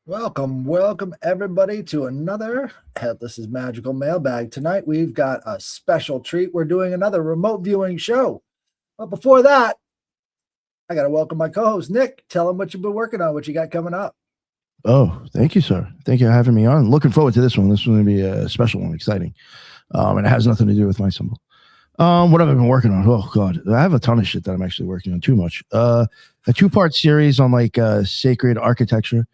Welcome everybody to another Headless's Magical Mailbag. Tonight we've got a special treat. We're doing another remote viewing show. But before that, I got to welcome my co-host Nick. Tell him what you've been working on, what you got coming up. Oh, thank you, sir. Thank you for having me on. Looking forward to this one. This is going to be a special one, exciting. And it has nothing to do with my symbol. What have I been working on? Oh, God. I have a ton of shit that I'm actually working on, too much. A two-part series on, sacred architecture.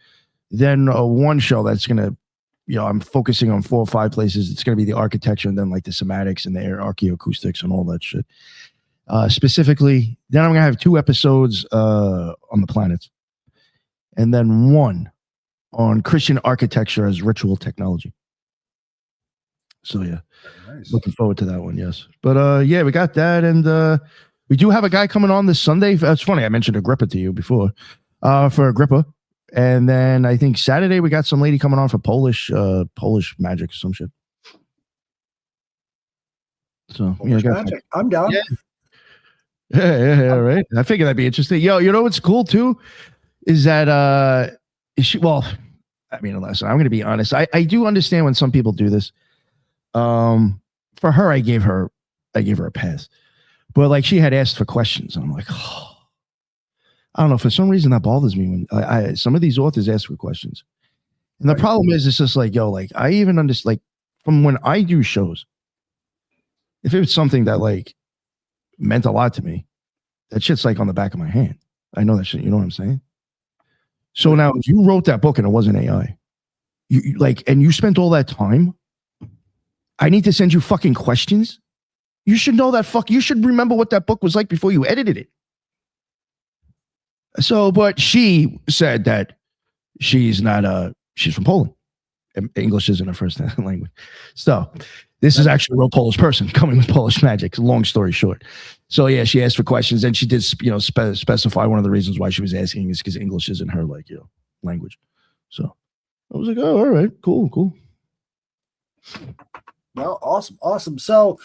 Then one show that's going to, I'm focusing on 4 or 5 places. It's going to be the architecture and then, the somatics and the air archaeoacoustics and all that shit. Specifically, then I'm going to have 2 episodes on the planets. And then 1 on Christian architecture as ritual technology. So yeah, nice. Looking forward to that one. Yes, but yeah, we got that, and we do have a guy coming on this Sunday. It's funny I mentioned Agrippa to you before for Agrippa, and then I think Saturday we got some lady coming on for Polish magic or some shit. So magic. I'm down. Yeah, right. I figured that'd be interesting. Yo, you know what's cool too is that unless I'm going to be honest, I do understand when some people do this. For her, I gave her a pass, but she had asked for questions, and I'm like, oh, I don't know. For some reason, that bothers me when some of these authors ask for questions, and the problem is, it's just I even understand from when I do shows, if it was something that meant a lot to me, that shit's on the back of my hand. I know that shit. You know what I'm saying? So now, if you wrote that book and it wasn't AI, and you spent all that time, I need to send you fucking questions. You should know that you should remember what that book was like before you edited it. So, but she said that she's from Poland. English isn't her first language. So this is actually a real Polish person coming with Polish magic. Long story short. So yeah, she asked for questions, and she did, specify one of the reasons why she was asking is because English isn't her language. So I was like, oh, all right, cool. Well, awesome. So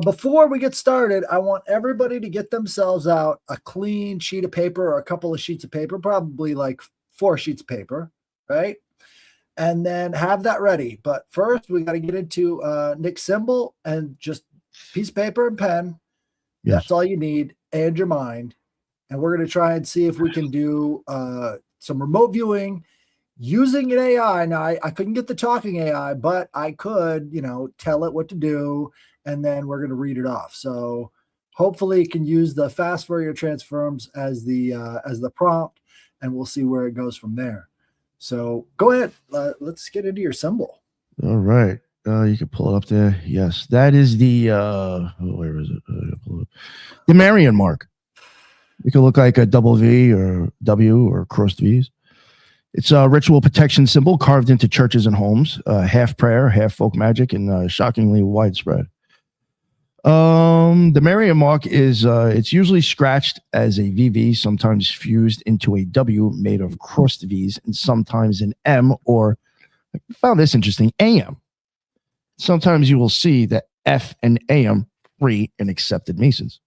before we get started, I want everybody to get themselves out a clean sheet of paper or a couple of sheets of paper, probably 4 sheets of paper, right? And then have that ready. But first, we got to get into Nick's symbol and just piece of paper and pen. Yes. That's all you need, and your mind. And we're going to try and see if we can do some remote viewing using an AI. Now, I couldn't get the talking AI, but I could, tell it what to do, and then we're going to read it off. So hopefully it can use the fast Fourier transforms as the prompt, and we'll see where it goes from there. So go ahead. Let's get into your symbol. All right. You can pull it up there. Yes, that is the where is it? The Marian mark. It could look like a double V or W or crossed V's. It's a ritual protection symbol carved into churches and homes. Half prayer, half folk magic, and shockingly widespread. The Marian mark is it's usually scratched as a VV, sometimes fused into a W made of crossed V's, and sometimes an M, or I found this interesting, AM. Sometimes you will see that F and AM free and accepted Masons.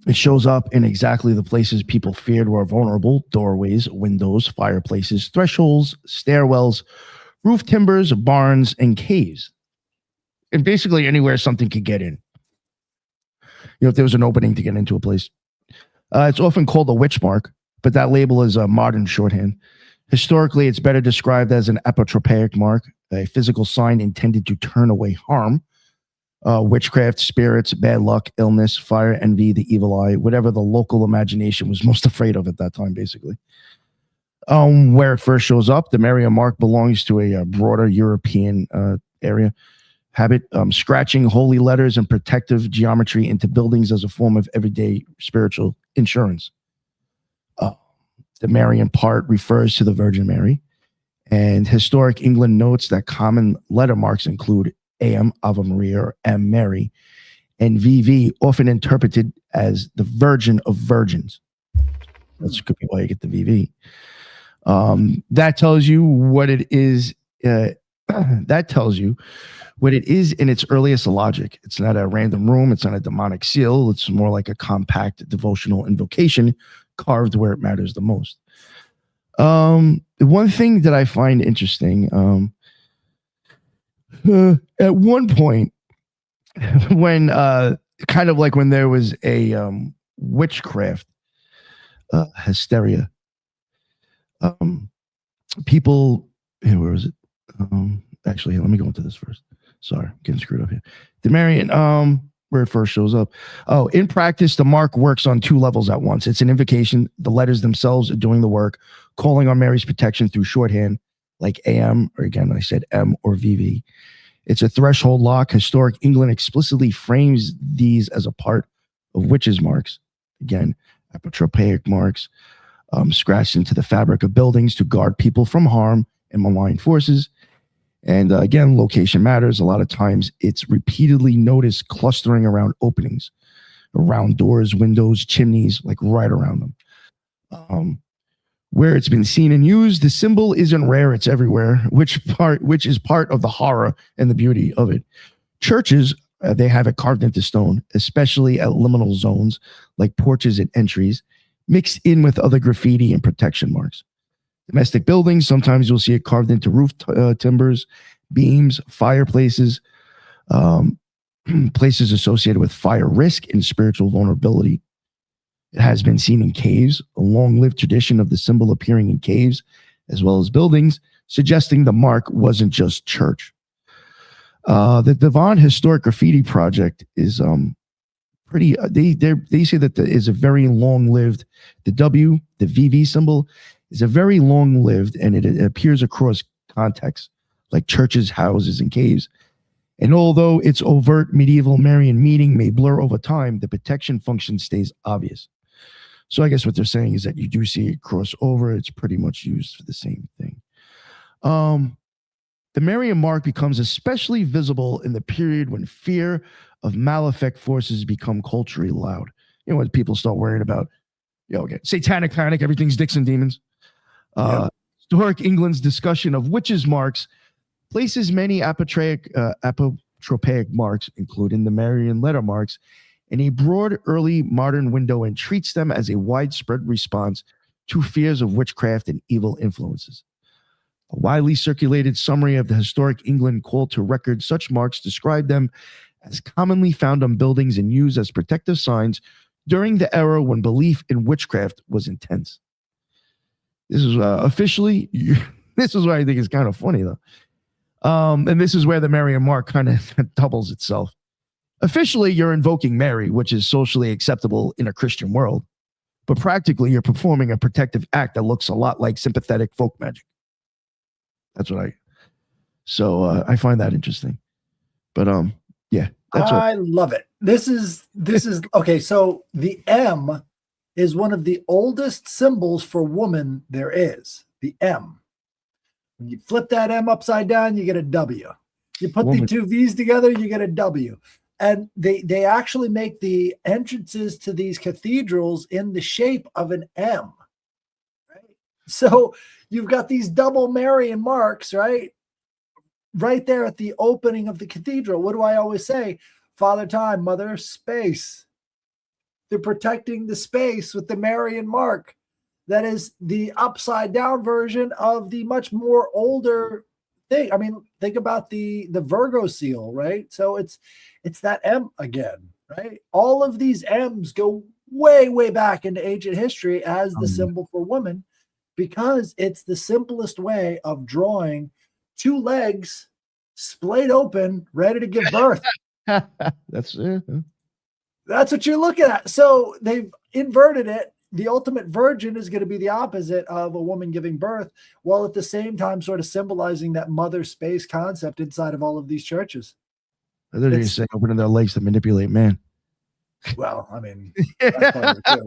It shows up in exactly the places people feared were vulnerable: doorways, windows, fireplaces, thresholds, stairwells, roof timbers, barns, and caves. And basically anywhere something could get in. If there was an opening to get into a place. It's often called a witch mark, but that label is a modern shorthand. Historically, it's better described as an apotropaic mark, a physical sign intended to turn away harm. Witchcraft, spirits, bad luck, illness, fire, envy, the evil eye, whatever the local imagination was most afraid of at that time, basically. Where it first shows up, the Marian mark belongs to a broader European area. Habit, scratching holy letters and protective geometry into buildings as a form of everyday spiritual insurance. The Marian part refers to the Virgin Mary, and historic England notes that common letter marks include AM, Ave Maria, or M, Mary, and VV, often interpreted as the Virgin of Virgins. That's could be why you get the VV. That tells you what it is. That tells you what it is in its earliest logic. It's not a random room. It's not a demonic seal. It's more like a compact devotional invocation carved where it matters the most. One thing that I find interesting, at one point, when kind of like when there was a witchcraft hysteria, people, where was it? Actually, let me go into this first. Sorry, I'm getting screwed up here. The Marian, where it first shows up. Oh, in practice, the mark works on two levels at once. It's an invocation. The letters themselves are doing the work, calling on Mary's protection through shorthand, like AM, or again, I said M or VV. It's a threshold lock. Historic England explicitly frames these as a part of witches' marks. Again, apotropaic marks, scratched into the fabric of buildings to guard people from harm and malign forces. And again, location matters. A lot of times it's repeatedly noticed clustering around openings, around doors, windows, chimneys, like right around them. Where it's been seen and used, the symbol isn't rare, it's everywhere, which is part of the horror and the beauty of it. Churches, they have it carved into stone, especially at liminal zones like porches and entries, mixed in with other graffiti and protection marks. Domestic buildings, sometimes you'll see it carved into roof timbers, beams, fireplaces, places associated with fire risk and spiritual vulnerability. It has been seen in caves, a long-lived tradition of the symbol appearing in caves as well as buildings, suggesting the mark wasn't just church. The Devon Historic Graffiti Project is pretty. They say that is a very long-lived. The W, the VV symbol, is a very long-lived, and it appears across contexts like churches, houses, and caves. And although its overt medieval Marian meaning may blur over time, the protection function stays obvious. So I guess what they're saying is that you do see it cross over. It's pretty much used for the same thing. The Marian mark becomes especially visible in the period when fear of malefic forces become culturally loud. You know, when people start worrying about, satanic panic, everything's dicks and demons. Historic England's discussion of witches' marks places many apotropaic marks, including the Marian letter marks, in a broad early modern window and treats them as a widespread response to fears of witchcraft and evil influences. A widely circulated summary of the historic England call to record such marks described them as commonly found on buildings and used as protective signs during the era when belief in witchcraft was intense. This is officially, this is what I think is kind of funny though. And this is where the Marian mark kind of doubles itself. Officially, you're invoking Mary, which is socially acceptable in a Christian world, but practically you're performing a protective act that looks a lot like sympathetic folk magic. That's what I find that interesting. But yeah, that's I love it. This is okay. So the M is one of the oldest symbols for woman there is. The M. When you flip that M upside down, you get a W. You put the two V's together, you get a W. And they actually make the entrances to these cathedrals in the shape of an M. Right? So you've got these double Marian marks, right? Right there at the opening of the cathedral. What do I always say? Father Time, Mother Space. They're protecting the space with the Marian mark. That is the upside down version of the much more older thing. I mean, think about the Virgo seal, right? So it's that M again, right? All of these M's go way, way back into ancient history as the symbol for woman, because it's the simplest way of drawing two legs splayed open, ready to give birth. That's what you're looking at. So they've inverted it. The ultimate virgin is going to be the opposite of a woman giving birth, while at the same time sort of symbolizing that mother space concept inside of all of these churches. I literally say opening their legs to manipulate man. Well, I mean, that's part of it too,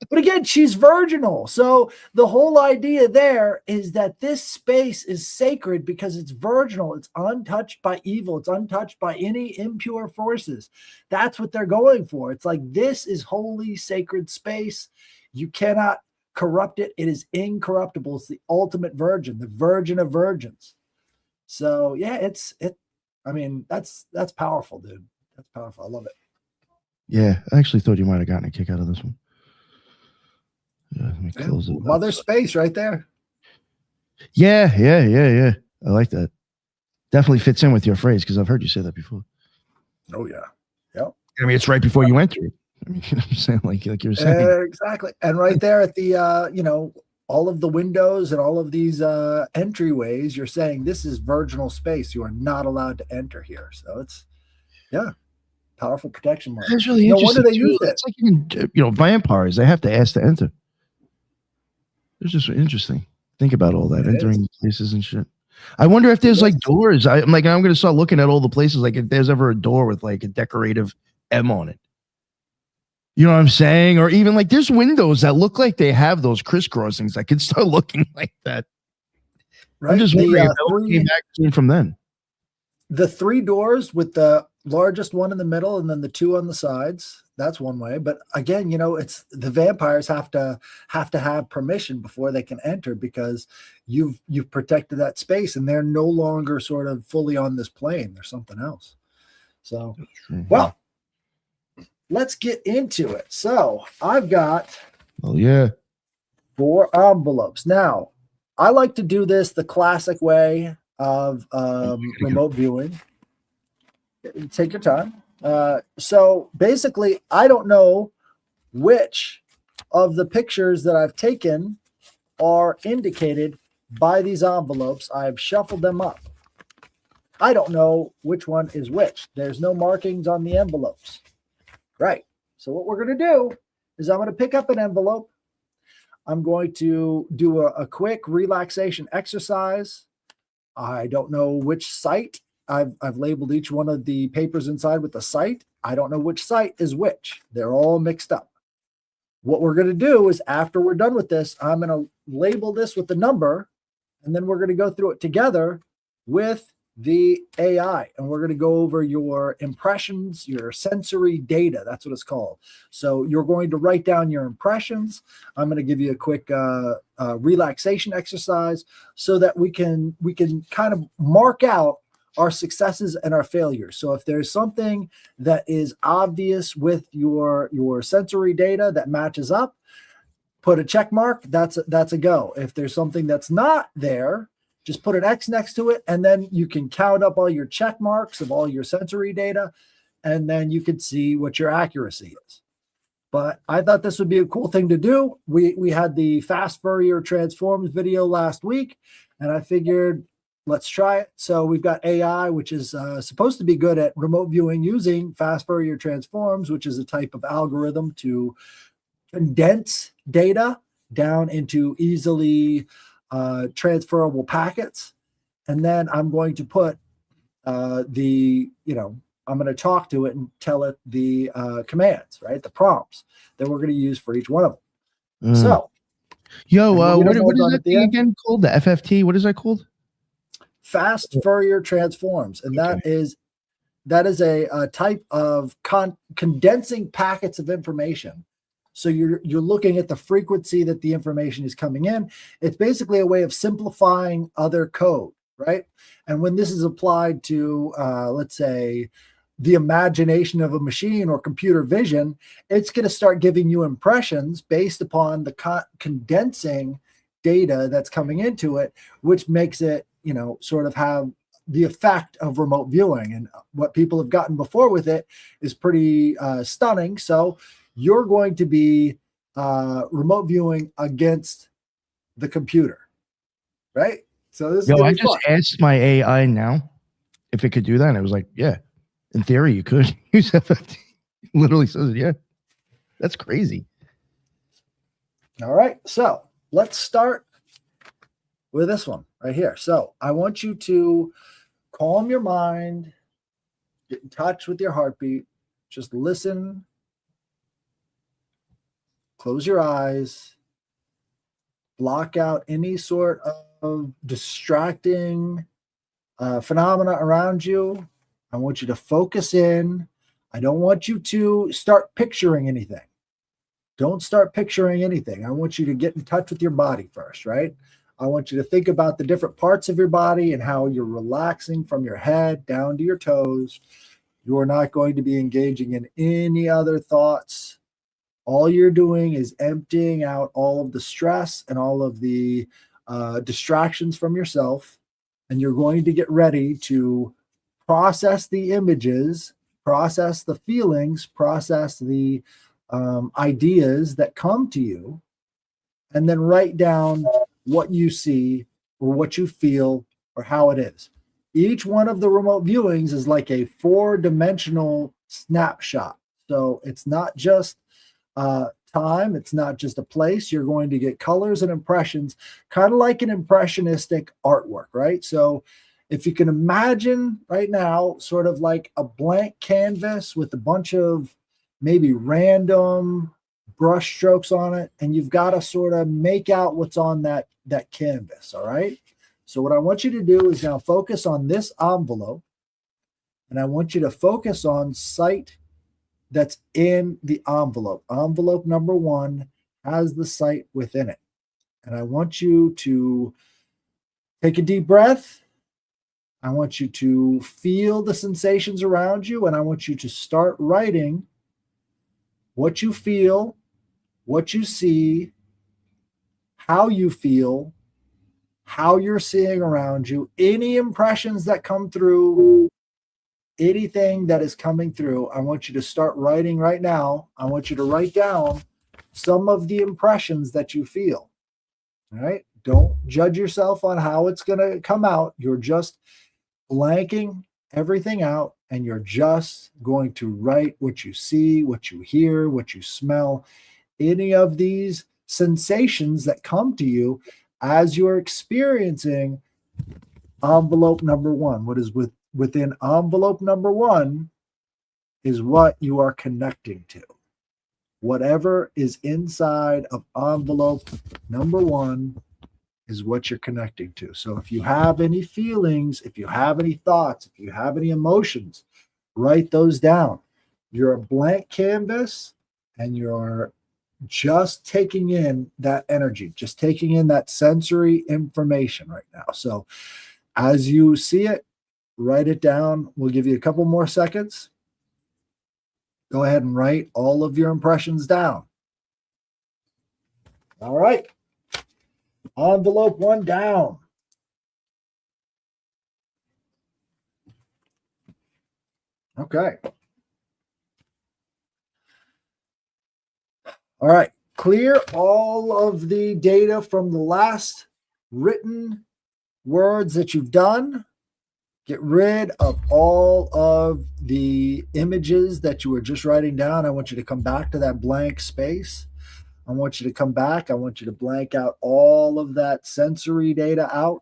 but again, she's virginal. So the whole idea there is that this space is sacred because it's virginal. It's untouched by evil. It's untouched by any impure forces. That's what they're going for. It's like, this is holy, sacred space. You cannot corrupt it. It is incorruptible. It's the ultimate virgin, the virgin of virgins. So yeah, I mean, that's powerful, dude. That's powerful. I love it. Yeah, I actually thought you might have gotten a kick out of this one. Yeah, let me close it. Mother space right there. Yeah. I like that. Definitely fits in with your phrase because I've heard you say that before. Oh yeah. Yep. I mean, it's right before you enter it. I mean, you know what I'm saying? Like you were saying. Exactly. And right there at the all of the windows and all of these entryways, you're saying this is virginal space. You are not allowed to enter here. So it's powerful protection mark. That's really No wonder interesting. they use it. It's like vampires. They have to ask to enter. It's just interesting. Think about all that, entering places and shit. I wonder if there's like doors. I'm going to start looking at all the places. Like if there's ever a door with like a decorative M on it. You know what I'm saying? Or even like there's windows that look like they have those crisscrossings. I could start looking like that. Right. I'm just wondering if that came back from then. The 3 doors with the largest one in the middle and then the 2 on the sides. That's one way. But again, it's the vampires have to have permission before they can enter because you've protected that space and they're no longer sort of fully on this plane. There's something else. So, well, let's get into it. So I've got 4 envelopes. Now, I like to do this the classic way of remote viewing. Take your time. So basically, I don't know which of the pictures that I've taken are indicated by these envelopes. I've shuffled them up. I don't know which one is which. There's no markings on the envelopes. Right. So what we're going to do is I'm going to pick up an envelope. I'm going to do a quick relaxation exercise. I don't know which site. I've labeled each one of the papers inside with the site. I don't know which site is which. They're all mixed up. What we're going to do is after we're done with this, I'm going to label this with the number, and then we're going to go through it together with the AI, and we're going to go over your impressions, your sensory data. That's what it's called. So you're going to write down your impressions. I'm going to give you a quick relaxation exercise so that we can kind of mark out our successes and our failures. So if there's something that is obvious with your sensory data that matches up, put a check mark. That's a go. If there's something that's not there, just put an X next to it, and then you can count up all your check marks of all your sensory data, and then you can see what your accuracy is. But I thought this would be a cool thing to do. We had the Fast Fourier Transforms video last week, and I figured let's try it. So we've got AI, which is supposed to be good at remote viewing using Fast Fourier Transforms, which is a type of algorithm to condense data down into easily transferable packets. And then I'm going to put I'm going to talk to it and tell it the commands, right? The prompts that we're going to use for each one of them. So, what is that thing again called? The FFT? What is that called? Fast Fourier Transforms. And that is a type of condensing packets of information. So you're looking at the frequency that the information is coming in. It's basically a way of simplifying other code, right? And when this is applied to, let's say, the imagination of a machine or computer vision, it's going to start giving you impressions based upon the condensing data that's coming into it, which makes it, sort of have the effect of remote viewing. And what people have gotten before with it is pretty stunning. So you're going to be remote viewing against the computer, right? So this is I just asked my AI now if it could do that. And it was like, yeah, in theory, you could use FFT. Literally says, yeah, that's crazy. All right. So let's start with this one right here. So I want you to calm your mind, get in touch with your heartbeat, just listen. Close your eyes, block out any sort of distracting phenomena around you. I want you to focus in. I don't want you to start picturing anything. Don't start picturing anything. I want you to get in touch with your body first, right? I want you to think about the different parts of your body and how you're relaxing from your head down to your toes. You are not going to be engaging in any other thoughts All you're doing is emptying out all of the stress and all of the distractions from yourself. And you're going to get ready to process the images, process the feelings, process the ideas that come to you, and then write down what you see or what you feel or how it is. Each one of the remote viewings is like a 4-dimensional snapshot. So it's not just time, it's not just a place. You're going to get colors and impressions, kind of like an impressionistic artwork, right? So if you can imagine right now, sort of like a blank canvas with a bunch of maybe random brush strokes on it, and you've got to sort of make out what's on that canvas. All right. So what I want you to do is now focus on this envelope, and I want you to focus on site that's in the envelope. Envelope number 1 has the site within it. And I want you to take a deep breath. I want you to feel the sensations around you, and I want you to start writing what you feel, what you see, how you feel, how you're seeing around you, any impressions that come through, anything that is coming through. I want you to start writing right now. I want you to write down some of the impressions that you feel. All right. Don't judge yourself on how it's going to come out. You're just blanking everything out, and you're just going to write what you see, what you hear, what you smell, any of these sensations that come to you as you're experiencing envelope number 1. What is within envelope number 1 is what you are connecting to. Whatever is inside of envelope number 1 is what you're connecting to. So if you have any feelings, if you have any thoughts, if you have any emotions, write those down. You're a blank canvas, and you're just taking in that energy, just taking in that sensory information right now. So as you see it, write it down. We'll give you a couple more seconds. Go ahead and write all of your impressions down. All right. Envelope 1 down. Okay. All right. Clear all of the data from the last written words that you've done. Get rid of all of the images that you were just writing down. I want you to come back to that blank space. I want you to come back. I want you to blank out all of that sensory data out.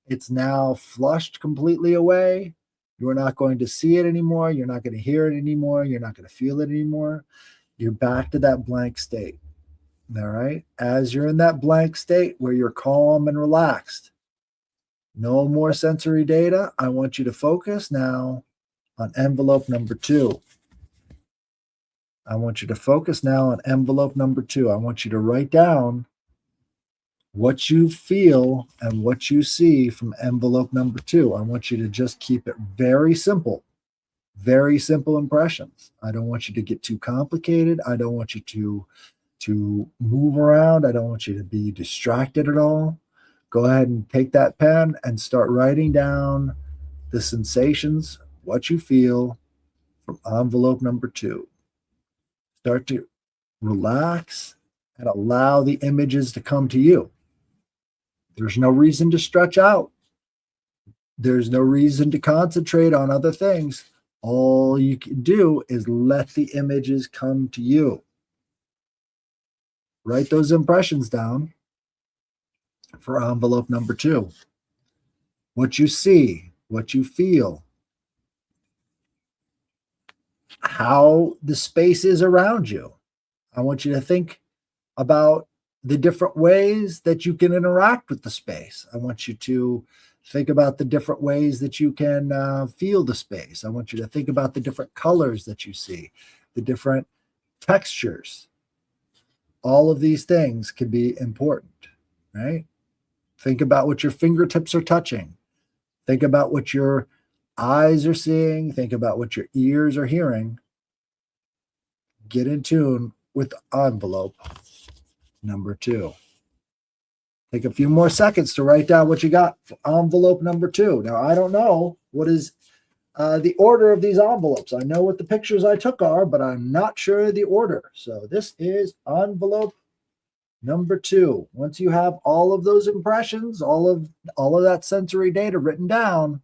It's now flushed completely away. You're not going to see it anymore. You're not going to hear it anymore. You're not going to feel it anymore. You're back to that blank state. All right. As you're in that blank state where you're calm and relaxed, no more sensory data. I want you to focus now on envelope number 2. I want you to focus now on envelope number 2. I want you to write down what you feel and what you see from envelope number 2. I want you to just keep it very simple impressions. I don't want you to get too complicated. I don't want you to move around. I don't want you to be distracted at all. Go ahead and take that pen and start writing down the sensations, what you feel from envelope number 2. Start to relax and allow the images to come to you. There's no reason to stretch out. There's no reason to concentrate on other things. All you can do is let the images come to you. Write those impressions down for envelope number 2. What you see, what you feel, how the space is around you. I want you to think about the different ways that you can interact with the space. I want you to think about the different ways that you can feel the space. I want you to think about the different colors that you see, the different textures. All of these things can be important, right? Think about what your fingertips are touching. Think about what your eyes are seeing. Think about what your ears are hearing. Get in tune with envelope number 2. Take a few more seconds to write down what you got for envelope number 2. Now, I don't know what is the order of these envelopes. I know what the pictures I took are, but I'm not sure the order. So this is envelope number 2. Once you have all of those impressions, all of that sensory data written down,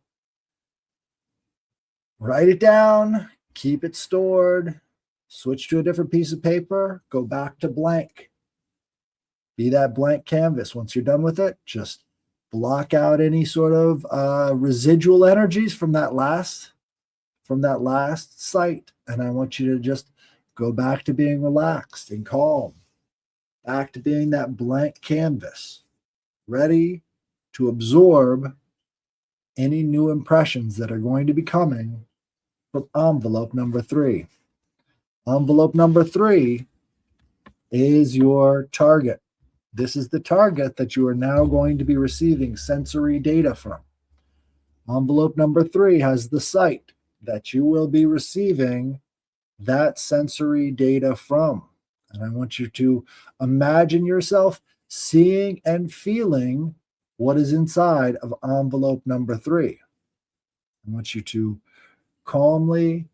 write it down, keep it stored, switch to a different piece of paper, go back to blank. Be that blank canvas. Once you're done with it, just block out any sort of residual energies from that last site. And I want you to just go back to being relaxed and calm, back to being that blank canvas, ready to absorb any new impressions that are going to be coming from envelope number 3. Envelope number 3 is your target. This is the target that you are now going to be receiving sensory data from. Envelope number 3 has the site that you will be receiving that sensory data from. And I want you to imagine yourself seeing and feeling what is inside of envelope number 3. I want you to calmly,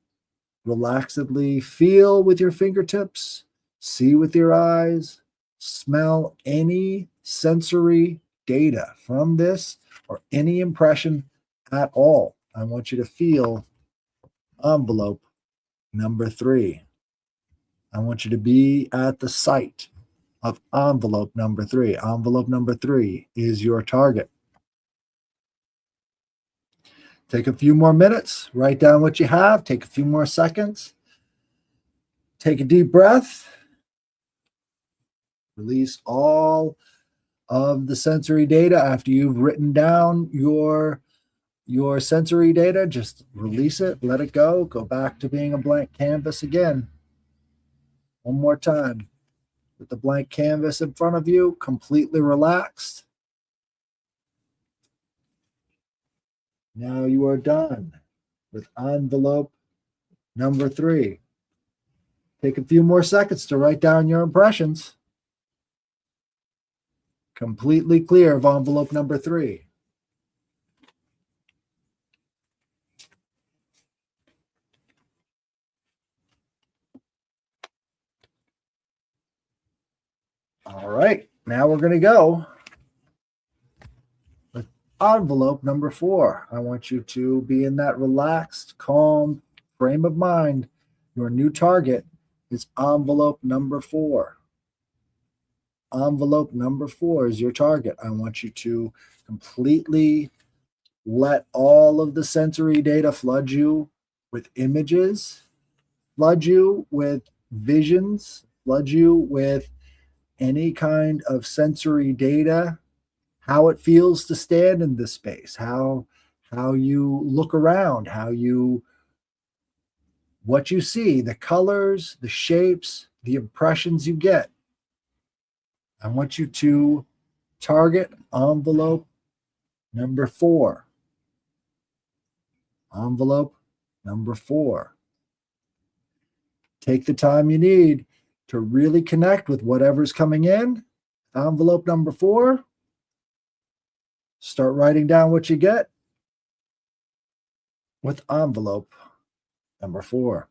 relaxedly feel with your fingertips, see with your eyes, smell any sensory data from this or any impression at all. I want you to feel envelope number 3. I want you to be at the site of envelope number 3. Envelope number 3 is your target. Take a few more minutes, write down what you have, take a few more seconds, take a deep breath, release all of the sensory data after you've written down your sensory data. Just release it, let it go back to being a blank canvas again. One more time. With the blank canvas in front of you, completely relaxed. Now you are done with envelope number 3. Take a few more seconds to write down your impressions. Completely clear of envelope number 3. All right, now we're going to go with envelope number 4. I want you to be in that relaxed, calm frame of mind. Your new target is envelope number 4. Envelope number 4 is your target. I want you to completely let all of the sensory data flood you with images, flood you with visions, flood you with any kind of sensory data, how it feels to stand in this space, how you look around, what you see, the colors, the shapes, the impressions you get. I want you to target envelope number 4. Envelope number 4. Take the time you need to really connect with whatever's coming in. Envelope number 4. Start writing down what you get with envelope number 4.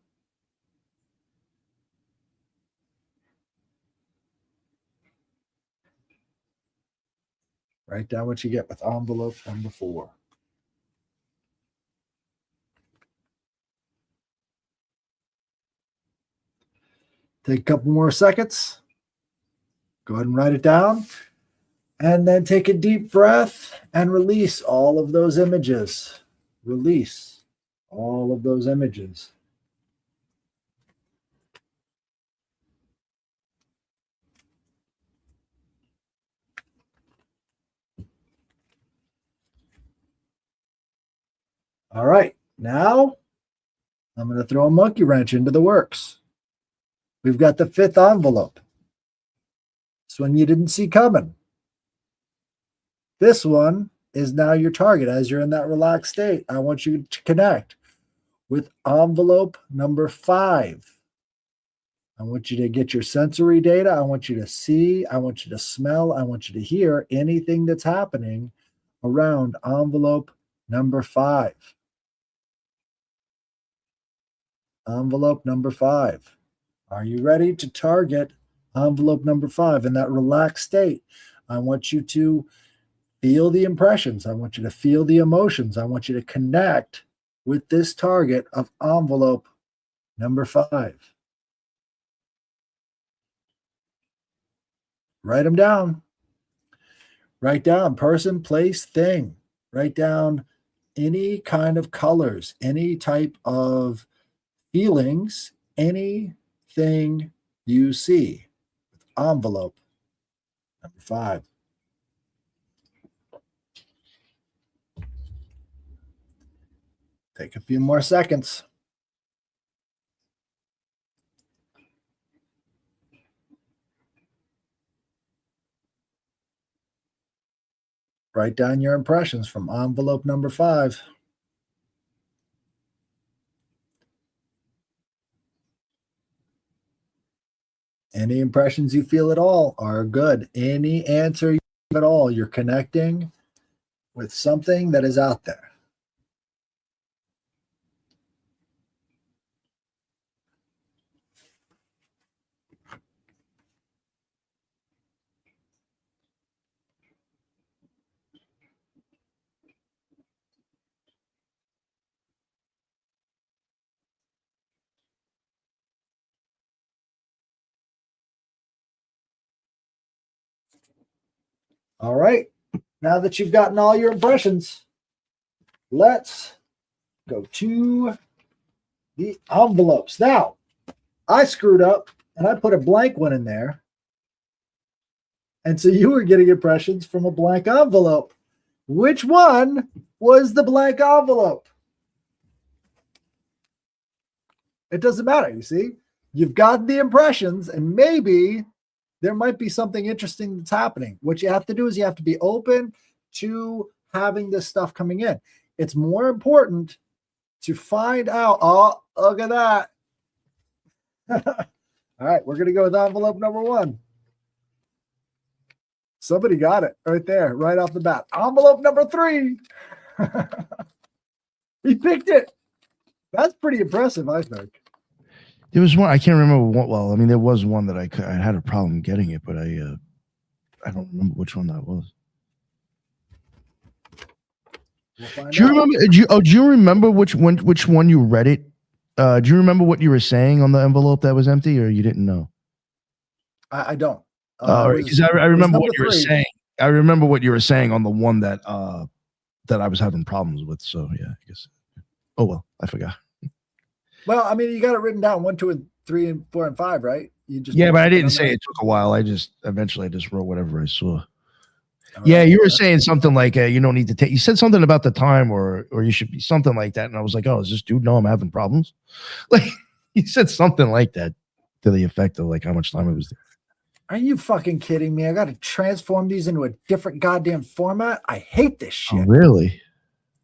Write down what you get with envelope number 4. Take a couple more seconds. Go ahead and write it down. And then take a deep breath and release all of those images. Release all of those images. All right, now I'm going to throw a monkey wrench into the works. We've got the 5th envelope. This one you didn't see coming. This one is now your target. As you're in that relaxed state, I want you to connect with envelope number 5. I want you to get your sensory data. I want you to see. I want you to smell. I want you to hear anything that's happening around envelope number 5. Envelope number 5. Are you ready to target envelope number 5 in that relaxed state? I want you to feel the impressions. I want you to feel the emotions. I want you to connect with this target of envelope number 5. Write them down. Write down person, place, thing. Write down any kind of colors, any type of feelings, anything you see. Envelope number 5. Take a few more seconds. Write down your impressions from envelope number 5. Any impressions you feel at all are good. Any answer you have at all, you're connecting with something that is out there. All right. Now that you've gotten all your impressions, let's go to the envelopes. Now, I screwed up and I put a blank one in there. And so you were getting impressions from a blank envelope. Which one was the blank envelope? It doesn't matter, you see? You've got the impressions, and maybe there might be something interesting that's happening. What you have to do is you have to be open to having this stuff coming in. It's more important to find out. Oh, look at that. All right, we're going to go with envelope number 1. Somebody got it right there, right off the bat. Envelope number 3. He picked it. That's pretty impressive, I think. There was one I can't remember what. Well, I mean, there was one that I had a problem getting it, but I don't remember which one that was. We'll do you remember? Do you remember which one you read it? Do you remember what you were saying on the envelope that was empty, or you didn't know? I don't. Because I remember what you were saying. I remember what you were saying on the one that that I was having problems with. So yeah, I guess. Oh well, I forgot. Well, I mean, you got it written down 1, 2, and 3, and 4, and 5, right? You just but I didn't say it took a while. I just eventually wrote whatever I saw. You were saying something like you don't need to take. You said something about the time, or you should be something like that. And I was like, oh, does this dude know I'm having problems? Like you said something like that to the effect of like how much time it was. Are you fucking kidding me? I got to transform these into a different goddamn format. I hate this shit. Oh, really?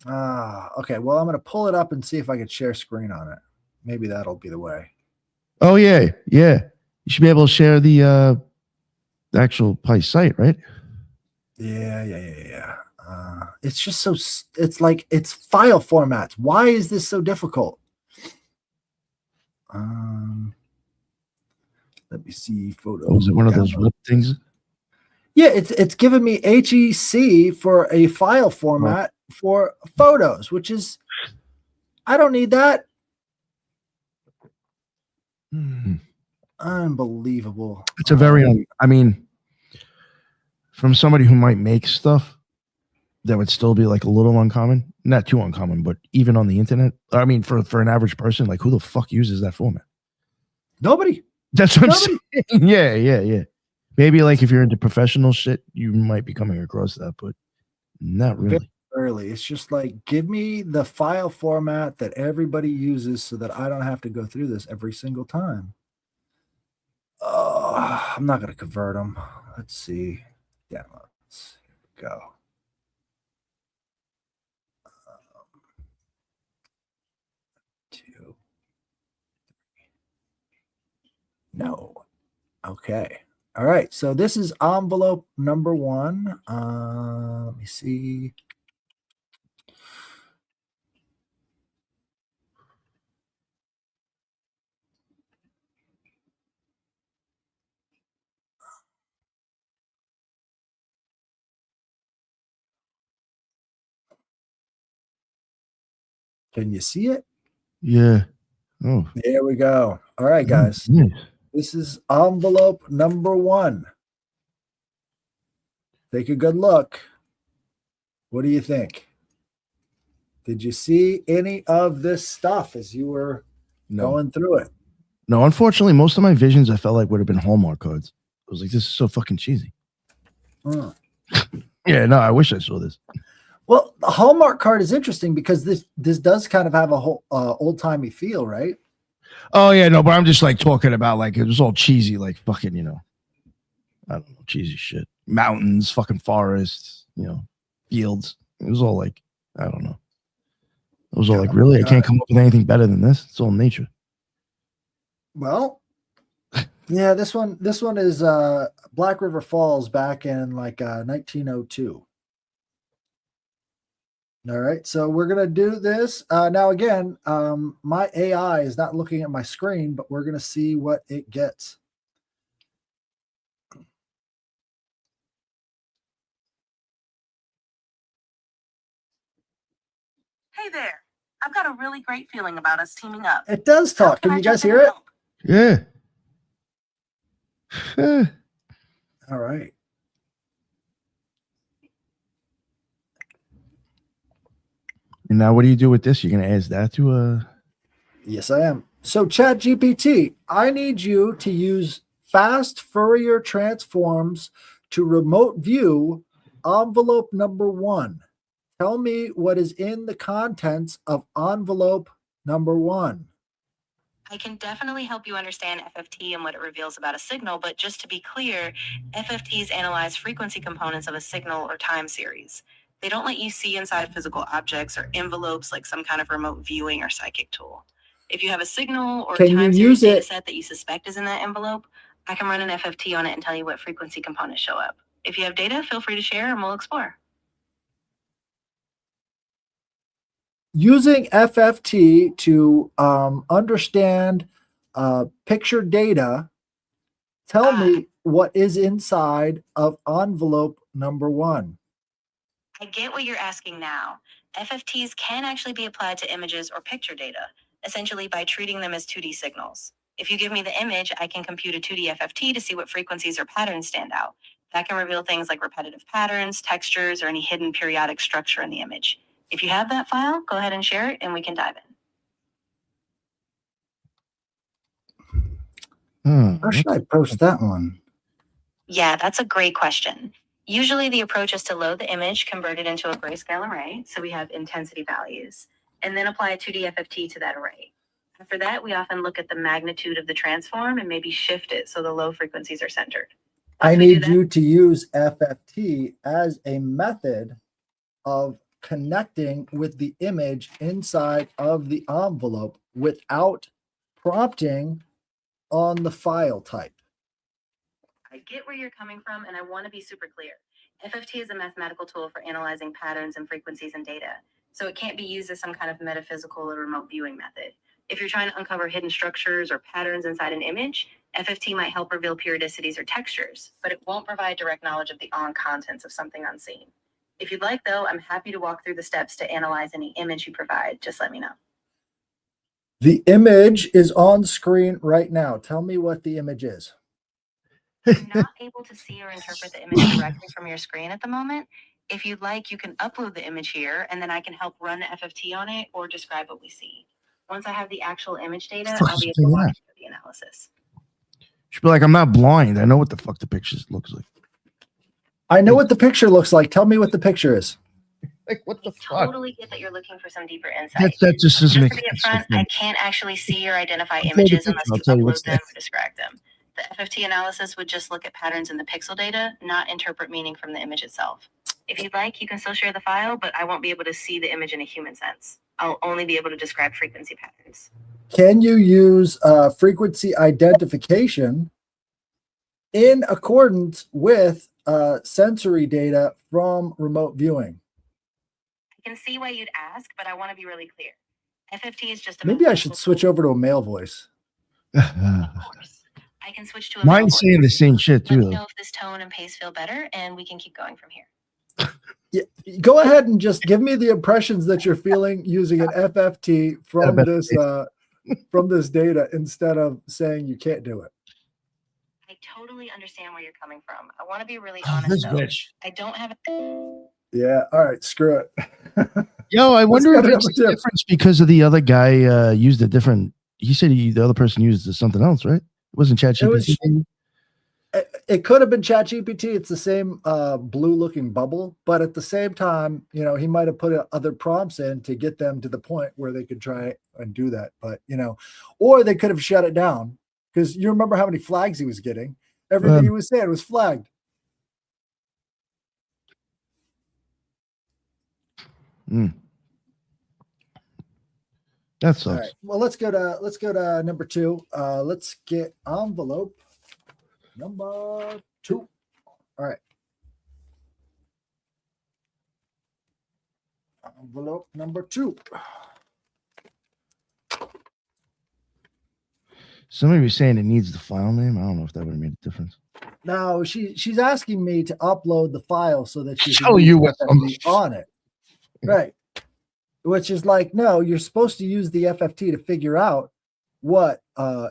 Okay. Well, I'm gonna pull it up and see if I can share screen on it. Maybe that'll be the way. Oh yeah. You should be able to share the actual Pice site, right? Yeah. It's just so. It's like it's file formats. Why is this so difficult? Let me see photos. Was it one of those whip things? Yeah, it's giving me HEC for a file format for photos, which is I don't need that. Unbelievable. It's a very I mean, from somebody who might make stuff, that would still be like a little uncommon. Not too uncommon, but even on the internet. I mean, for an average person, like who the fuck uses that format? Nobody. That's what I'm saying. Yeah. Maybe like if you're into professional shit, you might be coming across that, but not really. Very early. It's just like, give me the file format that everybody uses so that I don't have to go through this every single time. I'm not going to convert them. Let's see. Downloads. Here we go. No. Okay. All right. So this is envelope number 1. Let me see. Can you see it? Yeah. Oh. There we go. All right, guys. Nice. This is envelope number 1. Take a good look. What do you think? Did you see any of this stuff as you were going through it? No, unfortunately, most of my visions I felt like would have been Hallmark cards. I was like, this is so fucking cheesy. Yeah, no, I wish I saw this. Well, the Hallmark card is interesting because this does kind of have a whole old-timey feel, right? Oh yeah, no, but I'm just like talking about like it was all cheesy, like fucking, I don't know, cheesy shit. Mountains, fucking forests, fields. It was all like, I don't know. It was all like, really? I can't come up with anything better than this. It's all nature. Well, yeah, this one is Black River Falls back in like 1902. All right, so we're gonna do this now. Again, my AI is not looking at my screen, but we're gonna see what it gets. Hey there. I've got a really great feeling about us teaming up. It does talk. Can you guys hear it? Yeah. All right. And now what do you do with this? You're gonna add that to Yes, I am. So ChatGPT, I need you to use fast Fourier transforms to remote view envelope number 1. Tell me what is in the contents of envelope number 1. I can definitely help you understand FFT and what it reveals about a signal, but just to be clear, FFTs analyze frequency components of a signal or time series. They don't let you see inside physical objects or envelopes like some kind of remote viewing or psychic tool. If you have a signal or a time series data set that you suspect is in that envelope, I can run an FFT on it and tell you what frequency components show up. If you have data, feel free to share and we'll explore. Using FFT to understand picture data, tell me what is inside of envelope number 1. I get what you're asking now. FFTs can actually be applied to images or picture data, essentially by treating them as 2D signals. If you give me the image, I can compute a 2D FFT to see what frequencies or patterns stand out. That can reveal things like repetitive patterns, textures, or any hidden periodic structure in the image. If you have that file, go ahead and share it and we can dive in. How should I post that one? Yeah, that's a great question. Usually the approach is to load the image, convert it into a grayscale array, so we have intensity values, and then apply a 2D FFT to that array. After that, we often look at the magnitude of the transform and maybe shift it so the low frequencies are centered. I need you to use FFT as a method of connecting with the image inside of the envelope without prompting on the file type. I get where you're coming from, and I want to be super clear. FFT is a mathematical tool for analyzing patterns and frequencies in data, so it can't be used as some kind of metaphysical or remote viewing method. If you're trying to uncover hidden structures or patterns inside an image, FFT might help reveal periodicities or textures, but it won't provide direct knowledge of the contents of something unseen. If you'd like, though, I'm happy to walk through the steps to analyze any image you provide. Just let me know. The image is on screen right now. Tell me what the image is. I'm not able to see or interpret the image directly from your screen at the moment. If you'd like, you can upload the image here, and then I can help run the FFT on it or describe what we see. Once I have the actual image data, I'll be able to walk through the analysis. Should be like, I'm not blind. I know what the fuck the picture looks like. I know what the picture looks like. Tell me what the picture is. Like, what the fuck? I totally get that you're looking for some deeper insight. That just doesn't make sense. sense. I can't actually see or identify images unless you upload them or describe them. The FFT analysis would just look at patterns in the pixel data, not interpret meaning from the image itself. If you'd like, you can still share the file, but I won't be able to see the image in a human sense. I'll only be able to describe frequency patterns. Can you use frequency identification in accordance with sensory data from remote viewing? I can see why you'd ask, but I want to be really clear. FFT is just a Maybe I should switch over to a male voice. Of course. I can switch to a Mine's male saying the voice. same shit Let too, me though. know if this tone and pace feel better, and we can keep going from here. Yeah, go ahead and just give me the impressions that you're feeling using an FFT from this data instead of saying you can't do it. I totally understand where you're coming from. I want to be really Oh, honest, this though. bitch. I don't have Yeah. All right. Screw it. Yo, I wonder go if to it's number the two. difference because of the other guy used a different. He said the other person used something else, right? It wasn't ChatGPT. It could have been ChatGPT. It's the same blue-looking bubble, but at the same time, he might have put other prompts in to get them to the point where they could try and do that. But or they could have shut it down because you remember how many flags he was getting. Everything he was saying was flagged. That sucks. All right. Well, let's go to number 2. Let's get envelope number 2. All right. Envelope number 2. Somebody was saying it needs the file name. I don't know if that would have made a difference. No, she's asking me to upload the file so that she Show can use you what's FFT on it. Right. Which is like, no, you're supposed to use the FFT to figure out what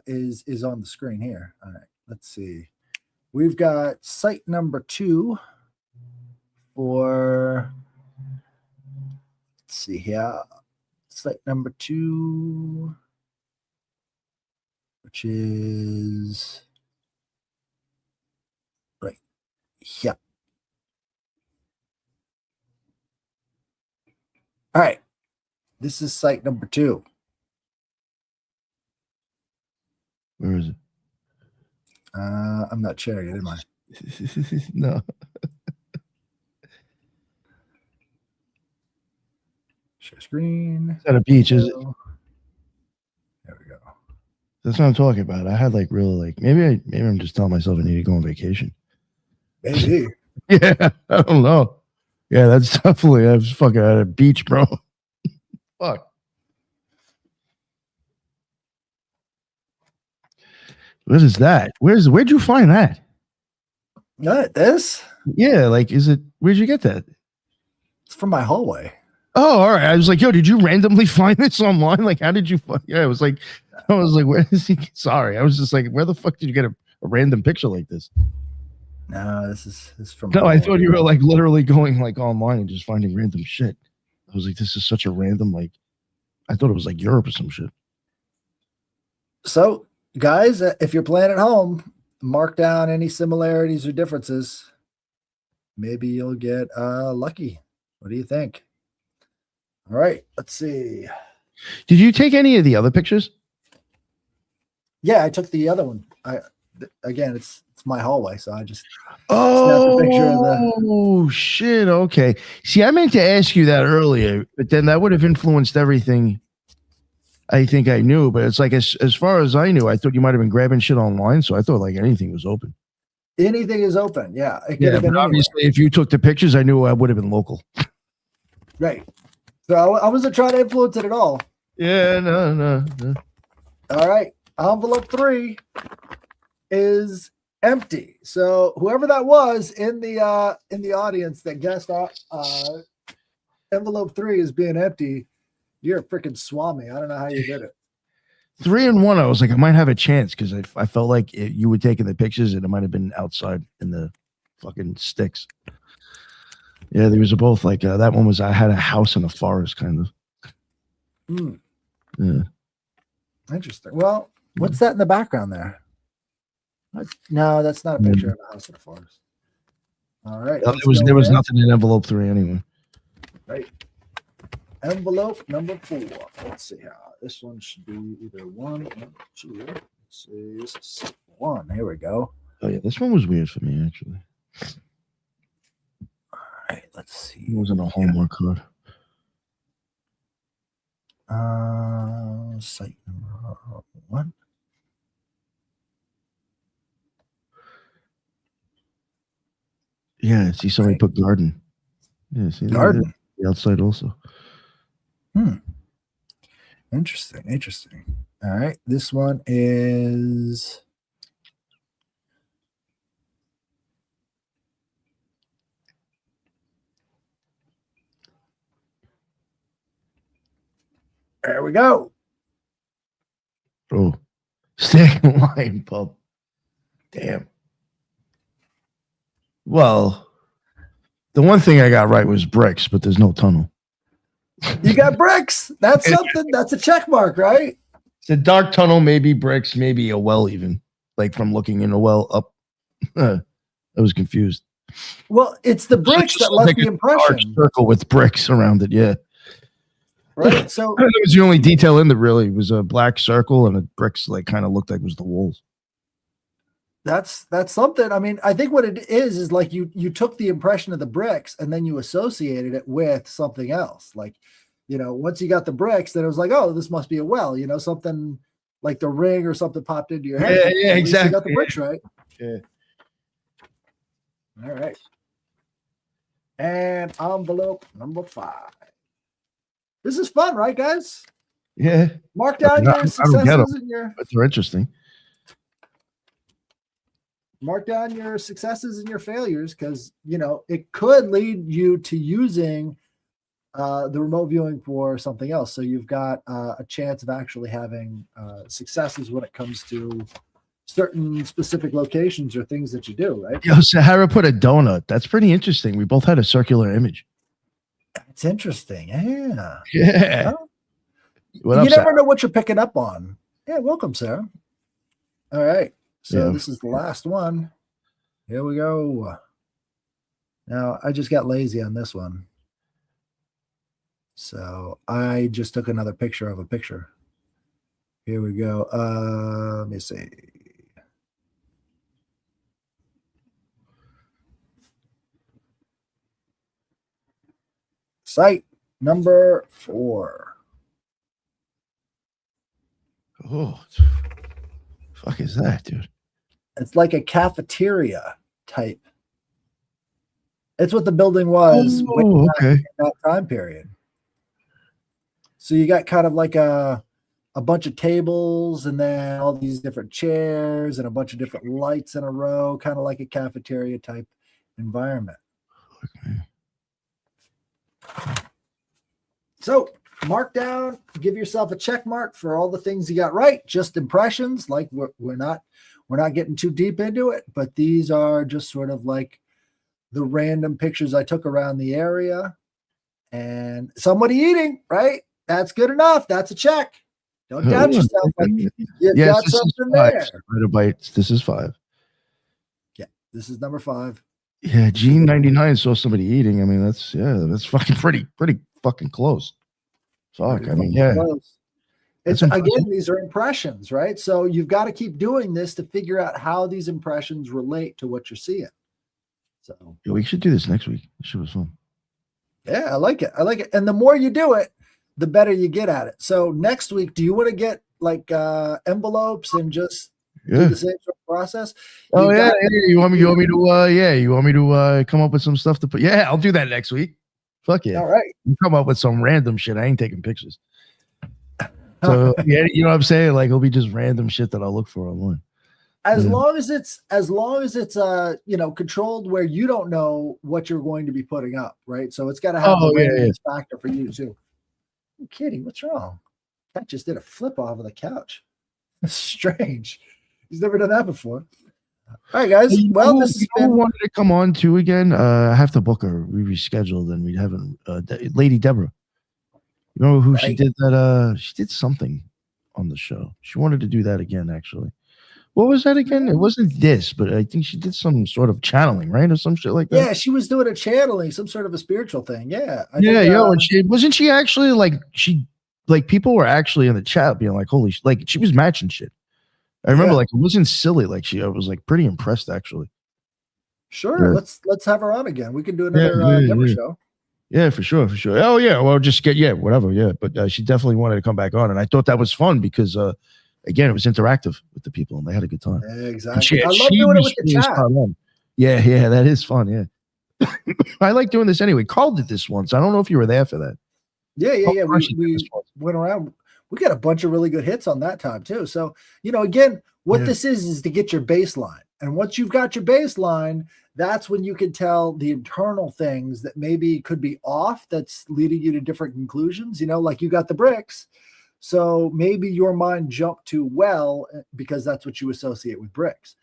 is on the screen here. All right, let's see. We've got site number 2 for, let's see here. Site number 2, which is right here. All right. This is site number 2. Where is it? I'm not sharing it, am I? No. Share screen. It's at a beach, is it? There we go. That's what I'm talking about. I had maybe I'm just telling myself I need to go on vacation. Maybe. Yeah, I don't know. Yeah, that's definitely. I was fucking at a beach, bro. Fuck. What is that? Where'd you find that? This? Yeah, where'd you get that? It's from my hallway. Oh, all right. I was like, yo, did you randomly find this online? Like, how did you find? Yeah, I was like, where is he? Sorry. I was just like, where the fuck did you get a random picture like this? No, this is from. No, I thought you were literally going online and just finding random shit. I was like, this is such a random, I thought it was Europe or some shit. So, guys, if you're playing at home, mark down any similarities or differences. Maybe you'll get lucky. What do you think? All right, let's see. Did you take any of the other pictures? Yeah, I took the other one. Again, it's my hallway, so I just snapped a picture of Oh shit! Okay. See, I meant to ask you that earlier, but then that would have influenced everything. I think I knew, but it's as far as I knew, I thought you might have been grabbing shit online, so I thought anything was open. Anything is open, yeah. It could Yeah, have been but obviously, if you took the pictures, I knew I would have been local. Right. So I wasn't trying to influence it at all. Yeah, no. All right. Envelope 3 is empty. So whoever that was in the audience that guessed envelope 3 is being empty, you're a freaking swami. I don't know how you did it. 3 and 1, I was like, I might have a chance because I felt like you were taking the pictures and it might have been outside in the fucking sticks. Yeah, they was both that one was I had a house in a forest kind of. Yeah. Interesting. Well, what's that in the background there? No, that's not a picture of a house in a forest. All right. There was nothing in envelope 3 anyway. Right. Envelope number 4. Let's see how this one should be either 1 or 2. Let's see. This is 1. Here we go. Oh yeah, this one was weird for me actually. All right, let's see. It wasn't a homework card. Site number. What? Yeah, see somebody put garden. Yeah, see Garden. The outside also. Interesting. All right. This one is there we go. Oh, stay in line, pub. Damn. Well, the one thing I got right was bricks, but there's no tunnel. You got bricks. That's something. That's a check mark, right? It's a dark tunnel, maybe bricks, maybe a well, even like from looking in a well up. I was confused. Well, it's the bricks that left the impression. Circle with bricks around it, yeah. Right. So it was the only detail in it. Really, it was a black circle and the bricks like kind of looked like it was the walls. That's something. I mean, I think what it is like you took the impression of the bricks and then you associated it with something else. Like, once you got the bricks, then it was like, oh, this must be a well. Something like the ring or something popped into your head. Yeah, exactly. You got the bricks right. Yeah. All right. And envelope number 5. This is fun, right, guys? Yeah. Mark down your successes and but they're interesting. Mark down your successes and your failures because, it could lead you to using the remote viewing for something else. So you've got a chance of actually having successes when it comes to certain specific locations or things that you do, right? Yo, Sahara put a donut. That's pretty interesting. We both had a circular image. That's interesting. Yeah. Yeah. Well, you never know what you're picking up on. Yeah, welcome, Sarah. All right. So this is the last one. Here we go. Now, I just got lazy on this one. So I just took another picture of a picture. Here we go. Let me see. Site number 4. Oh, fuck is that, dude? It's like a cafeteria type. It's what the building was in that time period. So you got kind of like a bunch of tables and then all these different chairs and a bunch of different lights in a row, kind of like a cafeteria type environment. Okay. So mark down, give yourself a check mark for all the things you got right. Just impressions, like we're not getting too deep into it, but these are just sort of like the random pictures I took around the area and somebody eating, right? That's good enough. That's a check. Don't doubt yourself. You got something there. This is 5. Yeah, this is number 5. Yeah, Gene 99 saw somebody eating. I mean, that's fucking pretty fucking close. Fuck, I mean, yeah. It's again, these are impressions, right? So you've got to keep doing this to figure out how these impressions relate to what you're seeing. So yeah, we should do this next week. This shit was fun. Yeah, I like it. And the more you do it, the better you get at it. So next week, do you want to get like envelopes and just do the same sort of process? Oh yeah, you want me to come up with some stuff to put? Yeah, I'll do that next week. Fuck yeah. All right. You come up with some random shit. I ain't taking pictures. So yeah, you know what I'm saying? Like it'll be just random shit that I'll look for online. As long as it's controlled where you don't know what you're going to be putting up, right? So it's got to have a factor for you too. I'm kidding. What's wrong? Cat just did a flip off of the couch. That's strange. He's never done that before. All right, guys. This has been wanted to come on too again. I have to book her. We rescheduled and we haven't. Lady Deborah. You know who she did that? She did something on the show. She wanted to do that again, actually. What was that again? It wasn't this, but I think she did some sort of channeling, right? Or some shit like that. Yeah, she was doing a channeling, some sort of a spiritual thing. Yeah. And she wasn't she actually people were actually in the chat being like, holy like she was matching shit. I remember it wasn't silly. I was like pretty impressed actually. Sure. Let's have her on again. We can do another Deborah show. Yeah, for sure. Oh yeah. Well, just get whatever. Yeah. But she definitely wanted to come back on. And I thought that was fun because again, it was interactive with the people, and they had a good time. Exactly. I love doing it with the chat. Yeah, that is fun. Yeah, I like doing this anyway. Carl did this once. I don't know if you were there for that. Yeah. We went around. We got a bunch of really good hits on that time too. So, again, what this is to get your baseline. And once you've got your baseline, that's when you can tell the internal things that maybe could be off, that's leading you to different conclusions, like you got the bricks. So maybe your mind jumped to well, because that's what you associate with bricks.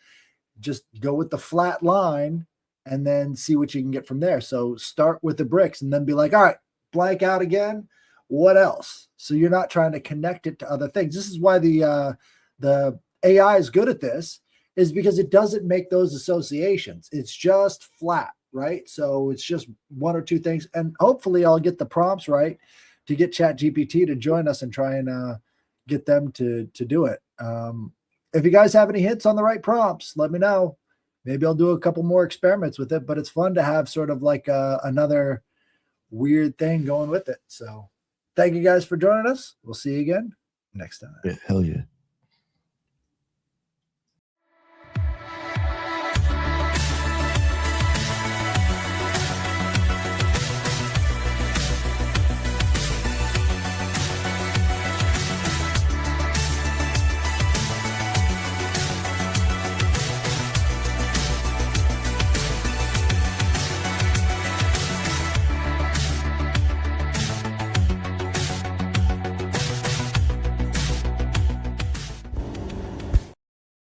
Just go with the flat line and then see what you can get from there. So start with the bricks and then be like, all right, blank out again. What else? So you're not trying to connect it to other things. This is why the AI is good at this, is because it doesn't make those associations. It's just flat, right? So it's just one or two things. And hopefully I'll get the prompts right to get ChatGPT to join us and try and get them to do it. If you guys have any hits on the right prompts, let me know. Maybe I'll do a couple more experiments with it, but it's fun to have sort of like another weird thing going with it. So thank you guys for joining us. We'll see you again next time. Yeah, hell yeah.